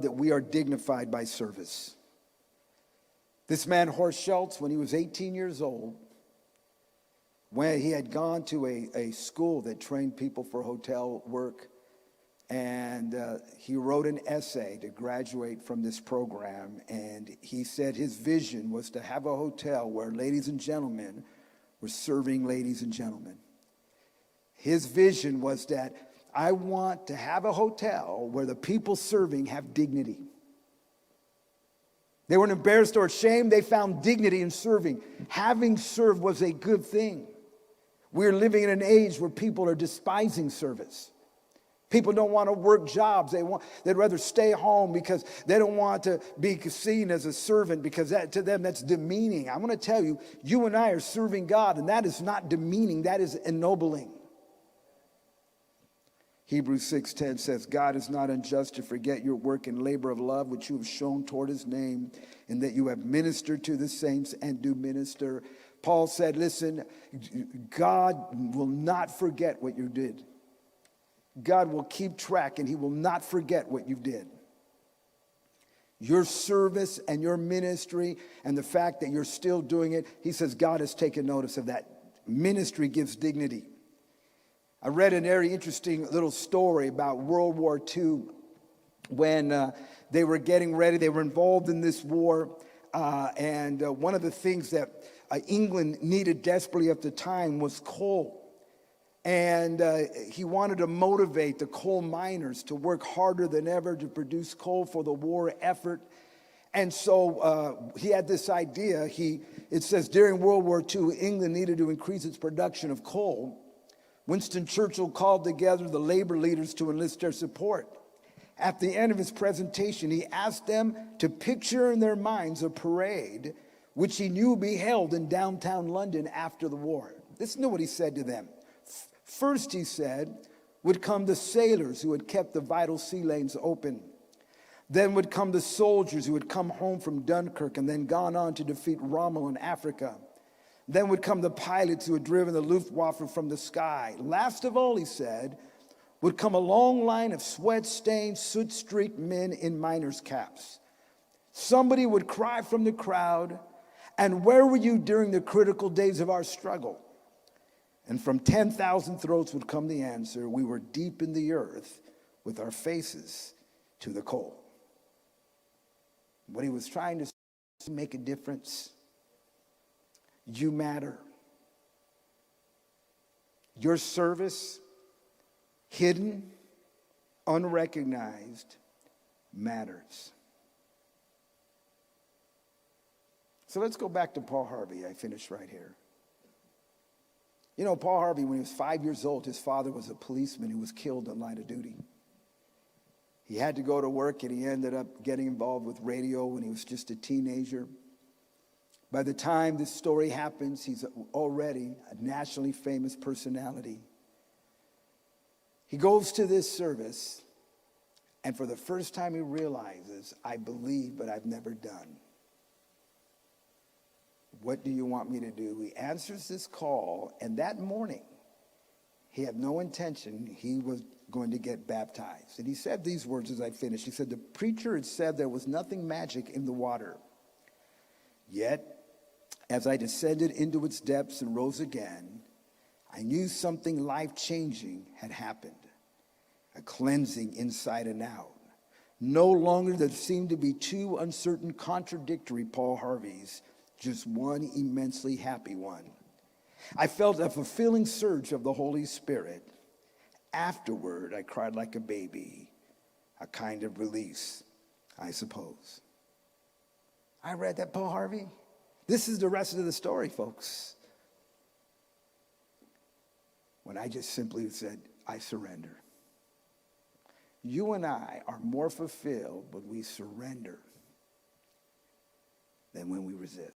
that we are dignified by service. This man, Horst Schultz, when he was 18 years old, when he had gone to a school that trained people for hotel work, and he wrote an essay to graduate from this program, and he said his vision was to have a hotel where ladies and gentlemen were serving ladies and gentlemen. His vision was that I want to have a hotel where the people serving have dignity. They weren't embarrassed or ashamed. They found dignity in serving. Having served was a good thing. We're living in an age where people are despising service. People don't want to work jobs. They'd rather stay home because they don't want to be seen as a servant, because to them that's demeaning. I'm going to tell you, you and I are serving God, and that is not demeaning. That is ennobling. Hebrews 6:10 says, God is not unjust to forget your work and labor of love, which you have shown toward his name, and that you have ministered to the saints and do minister. Paul said, listen, God will not forget what you did. God will keep track, and he will not forget what you did. Your service and your ministry and the fact that you're still doing it, he says God has taken notice of that. Ministry gives dignity. I read a very interesting little story about World War II when they were getting ready. They were involved in this war. And one of the things that England needed desperately at the time was coal. And he wanted to motivate the coal miners to work harder than ever to produce coal for the war effort. And so he had this idea. It says during World War II, England needed to increase its production of coal. Winston Churchill called together the labor leaders to enlist their support. At the end of his presentation, he asked them to picture in their minds a parade which he knew would be held in downtown London after the war. Listen to what he said to them. First, he said, would come the sailors who had kept the vital sea lanes open. Then would come the soldiers who had come home from Dunkirk and then gone on to defeat Rommel in Africa. Then would come the pilots who had driven the Luftwaffe from the sky. Last of all, he said, would come a long line of sweat-stained, soot-streaked men in miners' caps. Somebody would cry from the crowd, and where were you during the critical days of our struggle? And from 10,000 throats would come the answer, we were deep in the earth with our faces to the coal. What he was trying to make a difference. You matter. Your service, hidden, unrecognized, matters. So let's go back to Paul Harvey. I finished right here. You know, Paul Harvey, when he was 5 years old, his father was a policeman who was killed in line of duty. He had to go to work, and he ended up getting involved with radio when he was just a teenager. By the time this story happens, he's already a nationally famous personality. He goes to this service, and for the first time he realizes, I believe, but I've never done. What do you want me to do? He answers this call, and that morning, he had no intention. He was going to get baptized. And he said these words as I finished. He said, the preacher had said there was nothing magic in the water. Yet, as I descended into its depths and rose again, I knew something life-changing had happened, a cleansing inside and out. No longer there seemed to be two uncertain, contradictory Paul Harveys, just one immensely happy one. I felt a fulfilling surge of the Holy Spirit. Afterward, I cried like a baby, a kind of release, I suppose. I read that, Paul Harvey. This is the rest of the story, folks. When I just simply said, I surrender. You and I are more fulfilled when we surrender than when we resist.